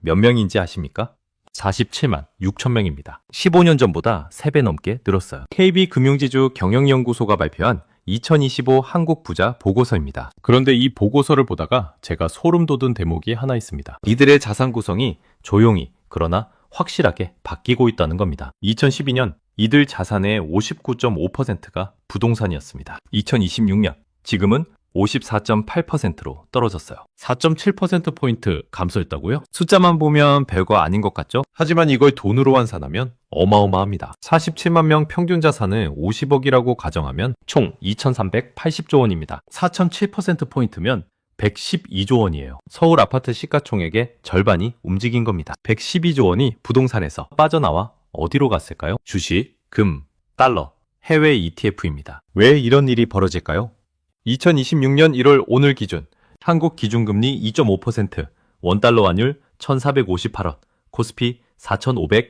몇 명인지 아십니까? 47만 6천 명입니다. 15년 전보다 3배 넘게 늘었어요. KB금융지주 경영연구소가 발표한 2025 한국 부자 보고서입니다. 그런데 이 보고서를 보다가 제가 소름 돋은 대목이 하나 있습니다. 이들의 자산 구성이 조용히 그러나 확실하게 바뀌고 있다는 겁니다. 2012년 이들 자산의 59.5%가 부동산이었습니다. 2026년 지금은 54.8%로 떨어졌어요. 4.7%포인트 감소했다고요? 숫자만 보면 별거 아닌 것 같죠? 하지만 이걸 돈으로 환산하면 어마어마합니다. 47만 명 평균 자산을 50억이라고 가정하면 총 2,380조 원입니다. 4.7%포인트면 112조 원이에요. 서울 아파트 시가총액의 절반이 움직인 겁니다. 112조 원이 부동산에서 빠져나와 어디로 갔을까요? 주식, 금, 달러, 해외 ETF입니다. 왜 이런 일이 벌어질까요? 2026년 1월 오늘 기준 한국 기준금리 2.5%, 원달러 환율 1,458원, 코스피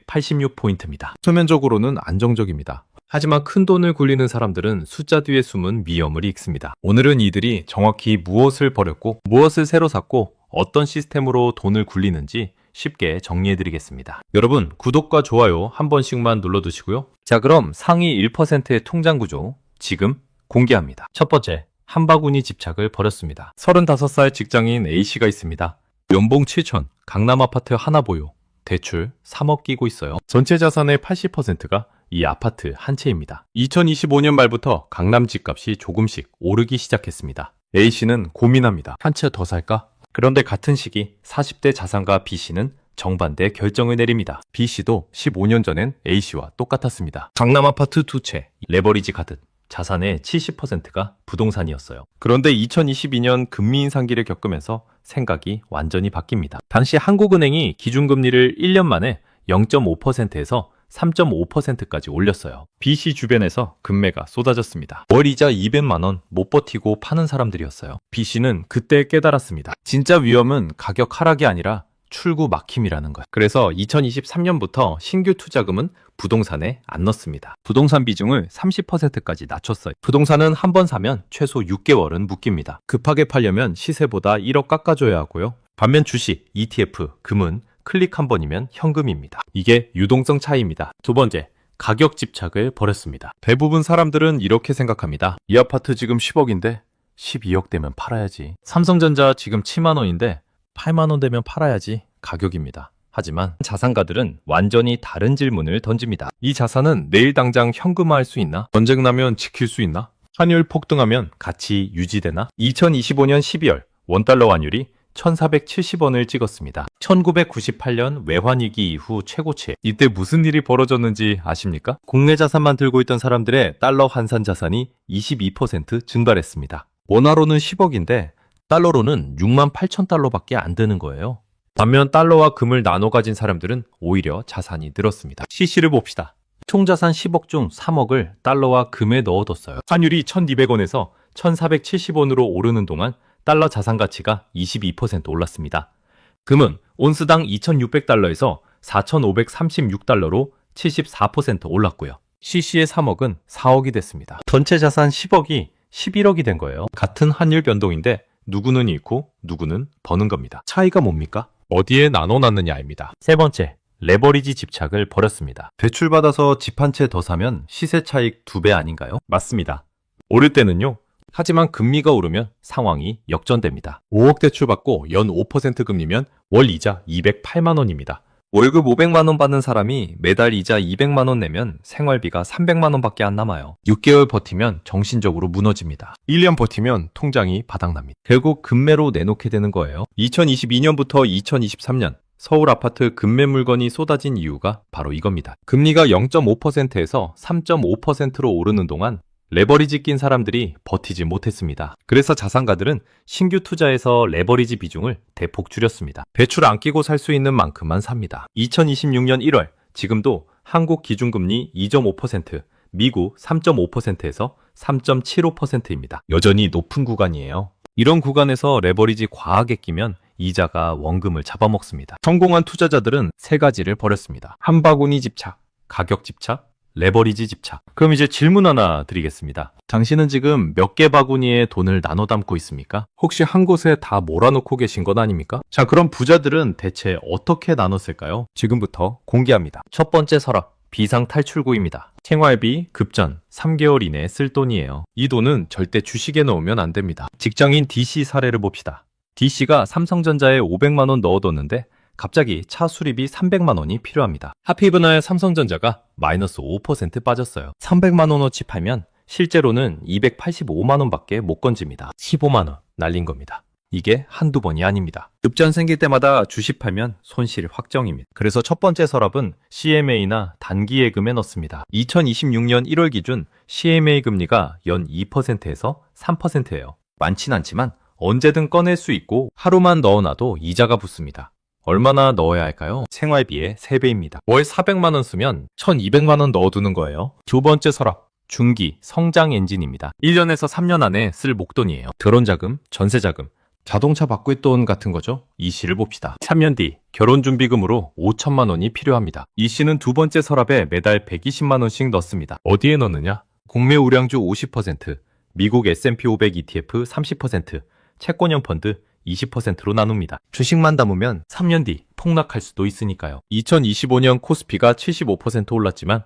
4,586포인트입니다. 표면적으로는 안정적입니다. 하지만 큰 돈을 굴리는 사람들은 숫자 뒤에 숨은 위험을 읽습니다. 오늘은 이들이 정확히 무엇을 버렸고 무엇을 새로 샀고 어떤 시스템으로 돈을 굴리는지 쉽게 정리해드리겠습니다. 여러분 구독과 좋아요 한 번씩만 눌러두시고요. 자 그럼 상위 1%의 통장 구조 지금 공개합니다. 첫 번째, 한 바구니 집착을 벌였습니다. 35살 직장인 A씨가 있습니다. 연봉 7천, 강남 아파트 하나 보유, 대출 3억 끼고 있어요. 전체 자산의 80%가 이 아파트 한 채입니다. 2025년 말부터 강남 집값이 조금씩 오르기 시작했습니다. A씨는 고민합니다. 한 채 더 살까? 그런데 같은 시기 40대 자산가 B씨는 정반대 결정을 내립니다. B씨도 15년 전엔 A씨와 똑같았습니다. 강남 아파트 두 채, 레버리지 가듯 자산의 70%가 부동산이었어요. 그런데 2022년 금리 인상기를 겪으면서 생각이 완전히 바뀝니다. 당시 한국은행이 기준금리를 1년 만에 0.5%에서 3.5%까지 올렸어요. B씨 주변에서 급매가 쏟아졌습니다. 월 이자 200만 원 못 버티고 파는 사람들이었어요. B씨는 그때 깨달았습니다. 진짜 위험은 가격 하락이 아니라 출구 막힘이라는 거예요. 그래서 2023년부터 신규 투자금은 부동산에 안 넣습니다. 부동산 비중을 30%까지 낮췄어요. 부동산은 한 번 사면 최소 6개월은 묶입니다. 급하게 팔려면 시세보다 1억 깎아줘야 하고요. 반면 주식, ETF, 금은 클릭 한 번이면 현금입니다. 이게 유동성 차이입니다. 두 번째, 가격 집착을 벌였습니다. 대부분 사람들은 이렇게 생각합니다. 이 아파트 지금 10억인데 12억 되면 팔아야지. 삼성전자 지금 7만 원인데 8만 원 되면 팔아야지 가격입니다. 하지만 자산가들은 완전히 다른 질문을 던집니다. 이 자산은 내일 당장 현금화할 수 있나? 전쟁 나면 지킬 수 있나? 환율 폭등하면 가치 유지되나? 2025년 12월 원달러 환율이 1,470원을 찍었습니다. 1998년 외환위기 이후 최고치. 이때 무슨 일이 벌어졌는지 아십니까? 국내 자산만 들고 있던 사람들의 달러 환산 자산이 22% 증발했습니다. 원화로는 10억인데 달러로는 6만 8천 달러밖에 안 되는 거예요. 반면 달러와 금을 나눠 가진 사람들은 오히려 자산이 늘었습니다. CC를 봅시다. 총 자산 10억 중 3억을 달러와 금에 넣어뒀어요. 환율이 1,200원에서 1,470원으로 오르는 동안 달러 자산 가치가 22% 올랐습니다. 금은 온스당 2,600달러에서 4,536달러로 74% 올랐고요. CC의 3억은 4억이 됐습니다. 전체 자산 10억이 11억이 된 거예요. 같은 환율 변동인데 누구는 잃고 누구는 버는 겁니다. 차이가 뭡니까? 어디에 나눠놨느냐입니다. 세 번째, 레버리지 집착을 벌였습니다. 대출받아서 집 한 채 더 사면 시세 차익 2배 아닌가요? 맞습니다. 오를 때는요. 하지만 금리가 오르면 상황이 역전됩니다. 5억 대출받고 연 5% 금리면 월 이자 208만 원입니다. 월급 500만 원 받는 사람이 매달 이자 200만 원 내면 생활비가 300만 원밖에 안 남아요. 6개월 버티면 정신적으로 무너집니다. 1년 버티면 통장이 바닥납니다. 결국 금매로 내놓게 되는 거예요. 2022년부터 2023년 서울 아파트 금매 물건이 쏟아진 이유가 바로 이겁니다. 금리가 0.5%에서 3.5%로 오르는 동안 레버리지 낀 사람들이 버티지 못했습니다. 그래서 자산가들은 신규 투자에서 레버리지 비중을 대폭 줄였습니다. 대출 안 끼고 살 수 있는 만큼만 삽니다. 2026년 1월 지금도 한국 기준금리 2.5%, 미국 3.5%에서 3.75%입니다. 여전히 높은 구간이에요. 이런 구간에서 레버리지 과하게 끼면 이자가 원금을 잡아먹습니다. 성공한 투자자들은 세 가지를 벌였습니다. 한 바구니 집착, 가격 집착, 레버리지 집착. 그럼 이제 질문 하나 드리겠습니다. 당신은 지금 몇 개 바구니에 돈을 나눠 담고 있습니까? 혹시 한 곳에 다 몰아놓고 계신 건 아닙니까? 자, 그럼 부자들은 대체 어떻게 나눴을까요? 지금부터 공개합니다. 첫 번째 서랍, 비상탈출구입니다. 생활비, 급전, 3개월 이내에 쓸 돈이에요. 이 돈은 절대 주식에 넣으면 안 됩니다. 직장인 D씨 사례를 봅시다. D씨가 삼성전자에 500만 원 넣어뒀는데 갑자기 차 수리비 300만 원이 필요합니다. 하피브나의 삼성전자가 마이너스 5% 빠졌어요. 300만 원어치 팔면 실제로는 285만 원밖에 못 건집니다. 15만 원 날린 겁니다. 이게 한두 번이 아닙니다. 급전 생길 때마다 주식 팔면 손실 확정입니다. 그래서 첫 번째 서랍은 CMA나 단기 예금에 넣습니다. 2026년 1월 기준 CMA 금리가 연 2%에서 3%예요. 많진 않지만 언제든 꺼낼 수 있고 하루만 넣어놔도 이자가 붙습니다. 얼마나 넣어야 할까요? 생활비의 3배입니다. 월 400만 원 쓰면 1200만 원 넣어두는 거예요. 두 번째 서랍, 중기, 성장 엔진입니다. 1년에서 3년 안에 쓸 목돈이에요. 결혼자금, 전세자금, 자동차 바꿀돈 같은 거죠. 이 씨를 봅시다. 3년 뒤 결혼준비금으로 5천만 원이 필요합니다. 이 씨는 두 번째 서랍에 매달 120만 원씩 넣습니다. 어디에 넣느냐? 국내 우량주 50%, 미국 S&P 500 ETF 30%, 채권형 펀드 20%로 나눕니다. 주식만 담으면 3년 뒤 폭락할 수도 있으니까요. 2025년 코스피가 75% 올랐지만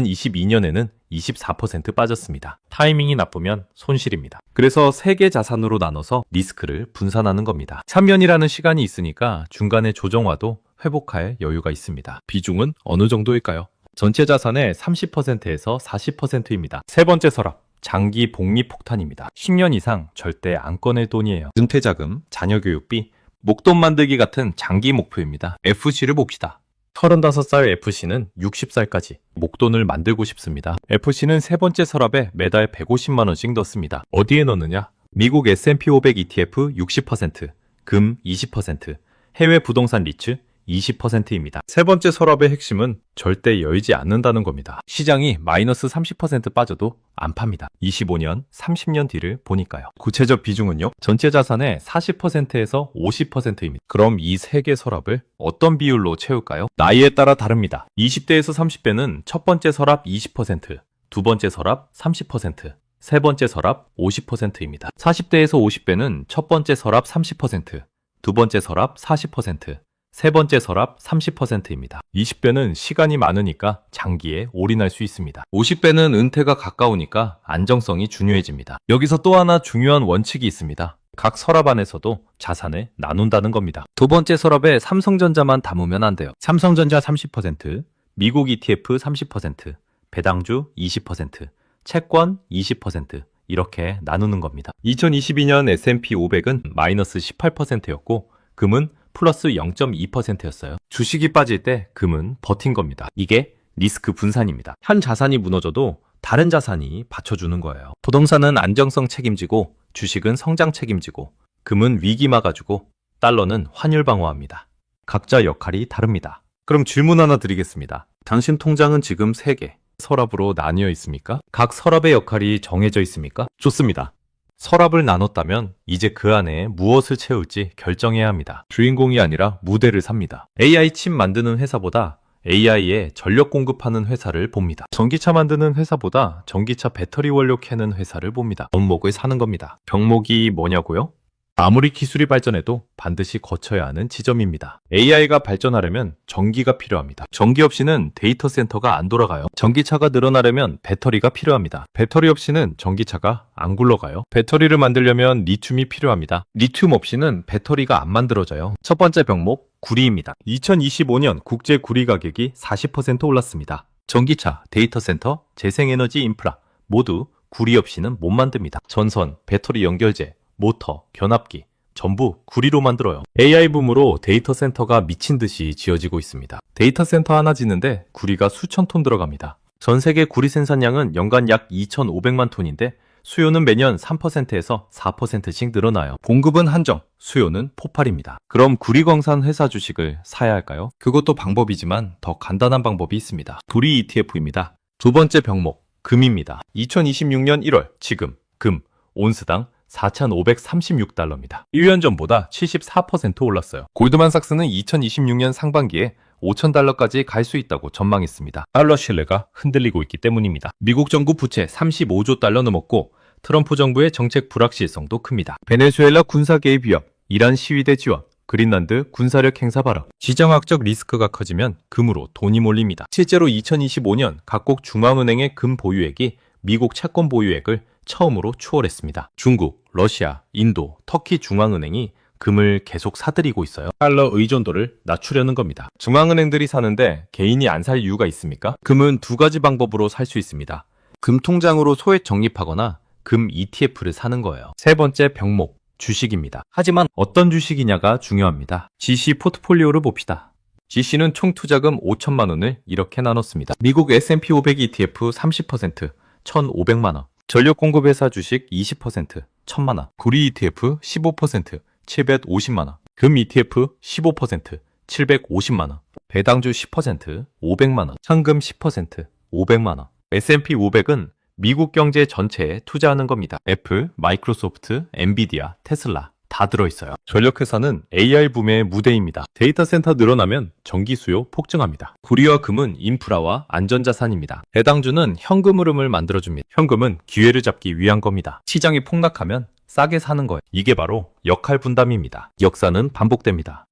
2022년에는 24% 빠졌습니다. 타이밍이 나쁘면 손실입니다. 그래서 3개 자산으로 나눠서 리스크를 분산하는 겁니다. 3년이라는 시간이 있으니까 중간에 조정와도 회복할 여유가 있습니다. 비중은 어느 정도일까요? 전체 자산의 30%에서 40%입니다. 세 번째 서랍. 장기 복리 폭탄입니다. 10년 이상 절대 안 꺼낼 돈이에요. 은퇴자금, 자녀 교육비, 목돈 만들기 같은 장기 목표입니다. FC를 봅시다. 35살 FC는 60살까지 목돈을 만들고 싶습니다. FC는 세 번째 서랍에 매달 150만 원씩 넣습니다. 어디에 넣느냐? 미국 S&P 500 ETF 60%, 금 20%, 해외 부동산 리츠 20%입니다. 세 번째 서랍의 핵심은 절대 열지 않는다는 겁니다. 시장이 마이너스 30% 빠져도 안 팝니다. 25년, 30년 뒤를 보니까요. 구체적 비중은요? 전체 자산의 40%에서 50%입니다. 그럼 이 세 개 서랍을 어떤 비율로 채울까요? 나이에 따라 다릅니다. 20대에서 30대는 첫 번째 서랍 20%, 두 번째 서랍 30%, 세 번째 서랍 50%입니다. 40대에서 50대는 첫 번째 서랍 30%, 두 번째 서랍 40%, 세 번째 서랍 30%입니다. 20대는 시간이 많으니까 장기에 올인할 수 있습니다. 50대는 은퇴가 가까우니까 안정성이 중요해집니다. 여기서 또 하나 중요한 원칙이 있습니다. 각 서랍 안에서도 자산을 나눈다는 겁니다. 두 번째 서랍에 삼성전자만 담으면 안 돼요. 삼성전자 30%, 미국 ETF 30%, 배당주 20%, 채권 20% 이렇게 나누는 겁니다. 2022년 S&P 500은 마이너스 18%였고 금은 플러스 0.2%였어요. 주식이 빠질 때 금은 버틴 겁니다. 이게 리스크 분산입니다. 한 자산이 무너져도 다른 자산이 받쳐주는 거예요. 부동산은 안정성 책임지고 주식은 성장 책임지고 금은 위기 막아주고 달러는 환율 방어합니다. 각자 역할이 다릅니다. 그럼 질문 하나 드리겠습니다. 당신 통장은 지금 3개 서랍으로 나뉘어 있습니까? 각 서랍의 역할이 정해져 있습니까? 좋습니다. 서랍을 나눴다면 이제 그 안에 무엇을 채울지 결정해야 합니다. 주인공이 아니라 무대를 삽니다. AI 칩 만드는 회사보다 AI에 전력 공급하는 회사를 봅니다. 전기차 만드는 회사보다 전기차 배터리 원료 캐는 회사를 봅니다. 병목을 사는 겁니다. 병목이 뭐냐고요? 아무리 기술이 발전해도 반드시 거쳐야 하는 지점입니다. AI가 발전하려면 전기가 필요합니다. 전기 없이는 데이터 센터가 안 돌아가요. 전기차가 늘어나려면 배터리가 필요합니다. 배터리 없이는 전기차가 안 굴러가요. 배터리를 만들려면 리튬이 필요합니다. 리튬 없이는 배터리가 안 만들어져요. 첫 번째 병목, 구리입니다. 2025년 국제 구리 가격이 40% 올랐습니다. 전기차, 데이터 센터, 재생에너지 인프라 모두 구리 없이는 못 만듭니다. 전선, 배터리 연결재, 모터, 견압기 전부 구리로 만들어요. AI 붐으로 데이터 센터가 미친 듯이 지어지고 있습니다. 데이터 센터 하나 짓는데 구리가 수천 톤 들어갑니다. 전 세계 구리 생산량은 연간 약 2,500만 톤인데 수요는 매년 3%에서 4%씩 늘어나요. 공급은 한정, 수요는 폭발입니다. 그럼 구리광산 회사 주식을 사야 할까요? 그것도 방법이지만 더 간단한 방법이 있습니다. 구리 ETF입니다. 두 번째 병목, 금입니다. 2026년 1월 지금 금 온스당 4,536달러입니다. 1년 전보다 74% 올랐어요. 골드만삭스는 2026년 상반기에 $5,000까지 갈 수 있다고 전망했습니다. 달러 신뢰가 흔들리고 있기 때문입니다. 미국 정부 부채 35조 달러 넘었고 트럼프 정부의 정책 불확실성도 큽니다. 베네수엘라 군사 개입 위협, 이란 시위대 지원, 그린란드 군사력 행사 발언. 지정학적 리스크가 커지면 금으로 돈이 몰립니다. 실제로 2025년 각국 중앙은행의 금 보유액이 미국 채권 보유액을 처음으로 추월했습니다. 중국, 러시아, 인도, 터키 중앙은행이 금을 계속 사들이고 있어요. 달러 의존도를 낮추려는 겁니다. 중앙은행들이 사는데 개인이 안 살 이유가 있습니까? 금은 두 가지 방법으로 살 수 있습니다. 금 통장으로 소액 적립하거나 금 ETF를 사는 거예요. 세 번째 병목, 주식입니다. 하지만 어떤 주식이냐가 중요합니다. GC 포트폴리오를 봅시다. GC는 총 투자금 5천만 원을 이렇게 나눴습니다. 미국 S&P 500 ETF 30%, 1,500만 원. 전력 공급 회사 주식 20%, 1,000만 원. 구리 ETF 15%, 750만 원. 금 ETF 15%, 750만 원. 배당주 10%, 500만 원. 현금 10%, 500만 원. S&P 500은 미국 경제 전체에 투자하는 겁니다. 애플, 마이크로소프트, 엔비디아, 테슬라 다 들어있어요. 전력회사는 AI 붐의 무대입니다. 데이터 센터 늘어나면 전기 수요 폭증합니다. 구리와 금은 인프라와 안전자산입니다. 배당주는 현금 흐름을 만들어줍니다. 현금은 기회를 잡기 위한 겁니다. 시장이 폭락하면 싸게 사는 거예요. 이게 바로 역할 분담입니다. 역사는 반복됩니다.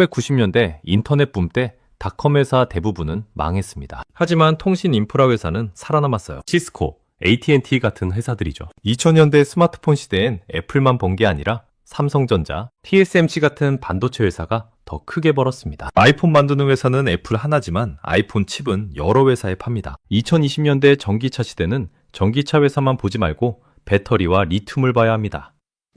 1990년대 인터넷 붐 때 닷컴 회사 대부분은 망했습니다. 하지만 통신 인프라 회사는 살아남았어요. 시스코, AT&T 같은 회사들이죠. 2000년대 스마트폰 시대엔 애플만 번 게 아니라 삼성전자, TSMC 같은 반도체 회사가 더 크게 벌었습니다. 아이폰 만드는 회사는 애플 하나지만 아이폰 칩은 여러 회사에 팝니다. 2020년대 전기차 시대는 전기차 회사만 보지 말고 배터리와 리튬을 봐야 합니다.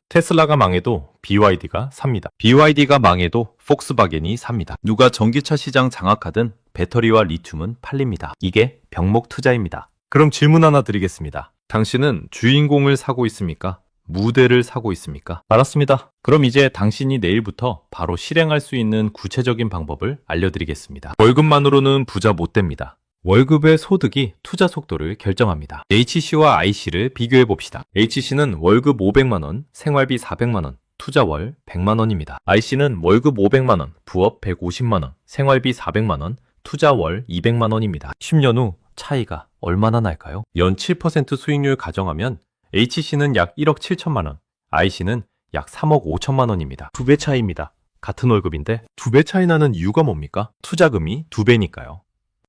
테슬라가 망해도 BYD가 삽니다. BYD가 망해도 폭스바겐이 삽니다. 누가 전기차 시장 장악하든 배터리와 리튬은 팔립니다. 이게 병목 투자입니다. 그럼 질문 하나 드리겠습니다. 당신은 주인공을 사고 있습니까? 무대를 사고 있습니까? 알았습니다. 그럼 이제 당신이 내일부터 바로 실행할 수 있는 구체적인 방법을 알려드리겠습니다. 월급만으로는 부자 못 됩니다. 월급의 소득이 투자 속도를 결정합니다. HC와 IC를 비교해 봅시다. HC는 월급 500만 원, 생활비 400만 원, 투자 월 100만 원입니다. IC는 월급 500만 원, 부업 150만 원, 생활비 400만 원, 투자 월 200만 원입니다. 10년 후 차이가 얼마나 날까요? 연 7% 수익률 가정하면 HC는 약 1억 7천만 원, IC는 약 3억 5천만 원입니다. 2배 차이입니다. 같은 월급인데 2배 차이 나는 이유가 뭡니까? 투자금이 2배니까요.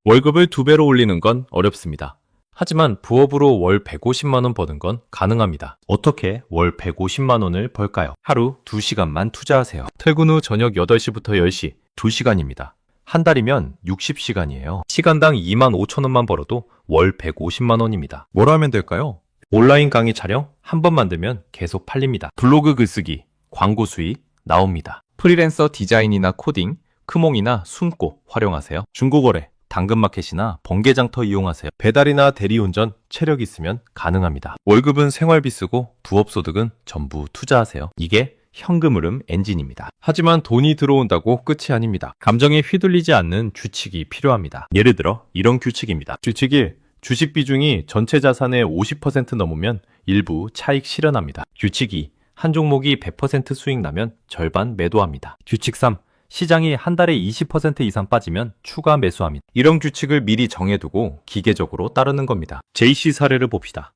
월급을 2배로 올리는 건 어렵습니다. 하지만 부업으로 월 150만 원 버는 건 가능합니다. 어떻게 월 150만 원을 벌까요? 하루 2시간만 투자하세요. 퇴근 후 저녁 8시부터 10시, 2시간입니다. 한 달이면 60시간이에요. 시간당 2만 5천 원만 벌어도 월 150만 원입니다. 뭘 하면 될까요? 온라인 강의 촬영 한 번 만들면 계속 팔립니다. 블로그 글쓰기, 광고 수익 나옵니다. 프리랜서 디자인이나 코딩, 크몽이나 숨고 활용하세요. 중고거래, 당근마켓이나 번개장터 이용하세요. 배달이나 대리운전 체력 있으면 가능합니다. 월급은 생활비 쓰고 부업소득은 전부 투자하세요. 이게 현금 흐름 엔진입니다. 하지만 돈이 들어온다고 끝이 아닙니다. 감정에 휘둘리지 않는 규칙이 필요합니다. 예를 들어 이런 규칙입니다. 규칙 1. 주식 비중이 전체 자산의 50% 넘으면 일부 차익 실현합니다. 규칙 2. 한 종목이 100% 수익 나면 절반 매도합니다. 규칙 3. 시장이 한 달에 20% 이상 빠지면 추가 매수합니다. 이런 규칙을 미리 정해두고 기계적으로 따르는 겁니다. JC 사례를 봅시다.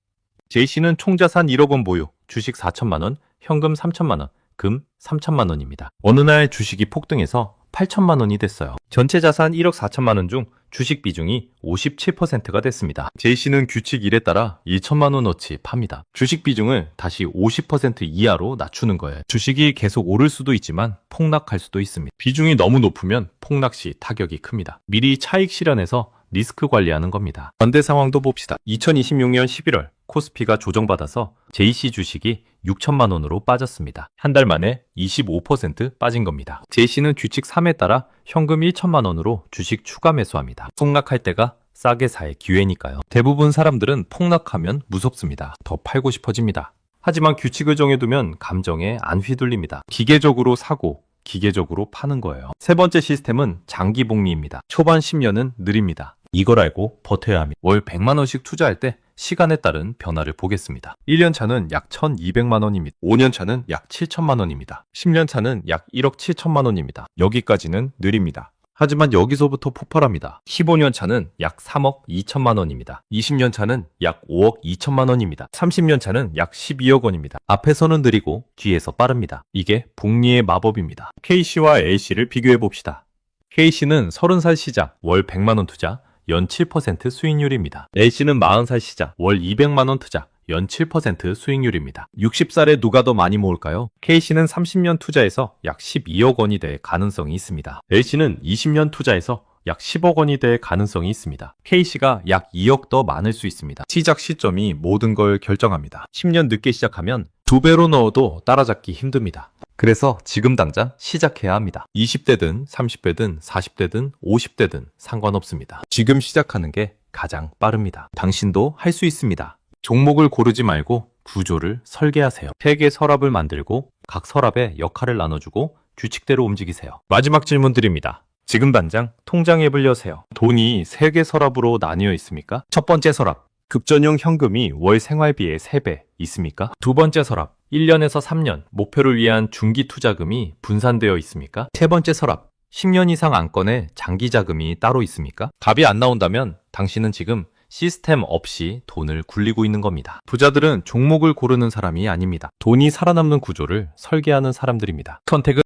JC는 총자산 1억 원 보유, 주식 4천만 원, 현금 3천만 원, 금 3천만 원입니다. 어느 날 주식이 폭등해서 8천만 원이 됐어요. 전체 자산 1억 4천만 원 중 주식 비중이 57%가 됐습니다. JC는 규칙 1에 따라 1천만 원어치 팝니다. 주식 비중을 다시 50% 이하로 낮추는 거예요. 주식이 계속 오를 수도 있지만 폭락할 수도 있습니다. 비중이 너무 높으면 폭락 시 타격이 큽니다. 미리 차익 실현해서 리스크 관리하는 겁니다. 반대 상황도 봅시다. 2026년 11월 코스피가 조정받아서 JC 주식이 6천만 원으로 빠졌습니다. 한 달 만에 25% 빠진 겁니다. JC는 규칙 3에 따라 현금 1천만 원으로 주식 추가 매수합니다. 폭락할 때가 싸게 살 기회니까요. 대부분 사람들은 폭락하면 무섭습니다. 더 팔고 싶어집니다. 하지만 규칙을 정해두면 감정에 안 휘둘립니다. 기계적으로 사고 기계적으로 파는 거예요. 세 번째 시스템은 장기 복리입니다. 초반 10년은 느립니다. 이걸 알고 버텨야 합니다. 월 100만 원씩 투자할 때 시간에 따른 변화를 보겠습니다. 1년 차는 약 1,200만 원입니다. 5년 차는 약 7천만 원입니다. 10년 차는 약 1억 7천만 원입니다. 여기까지는 느립니다. 하지만 여기서부터 폭발합니다. 15년 차는 약 3억 2천만 원입니다. 20년 차는 약 5억 2천만 원입니다. 30년 차는 약 12억 원입니다. 앞에서는 느리고 뒤에서 빠릅니다. 이게 복리의 마법입니다. K씨와 A씨를 비교해 봅시다. K씨는 30살 시작, 월 100만 원 투자, 연 7% 수익률입니다. A씨는 40살 시작, 월 200만 원 투자, 연 7% 수익률입니다. 60살에 누가 더 많이 모을까요? K씨는 30년 투자해서 약 12억 원이 될 가능성이 있습니다. A씨는 20년 투자해서 약 10억 원이 될 가능성이 있습니다. K씨가 약 2억 더 많을 수 있습니다. 시작 시점이 모든 걸 결정합니다. 10년 늦게 시작하면 2배로 넣어도 따라잡기 힘듭니다. 그래서 지금 당장 시작해야 합니다. 20대든 30대든 40대든 50대든 상관없습니다. 지금 시작하는 게 가장 빠릅니다. 당신도 할 수 있습니다. 종목을 고르지 말고 구조를 설계하세요. 3개 서랍을 만들고 각 서랍에 역할을 나눠주고 규칙대로 움직이세요. 마지막 질문 드립니다. 지금 당장 통장 앱을 여세요. 돈이 3개 서랍으로 나뉘어 있습니까? 첫 번째 서랍, 급전용 현금이 월 생활비의 3배 있습니까? 두 번째 서랍, 1년에서 3년 목표를 위한 중기 투자금이 분산되어 있습니까? 세 번째 서랍, 10년 이상 안건에 장기 자금이 따로 있습니까? 답이 안 나온다면 당신은 지금 시스템 없이 돈을 굴리고 있는 겁니다. 부자들은 종목을 고르는 사람이 아닙니다. 돈이 살아남는 구조를 설계하는 사람들입니다. 선택은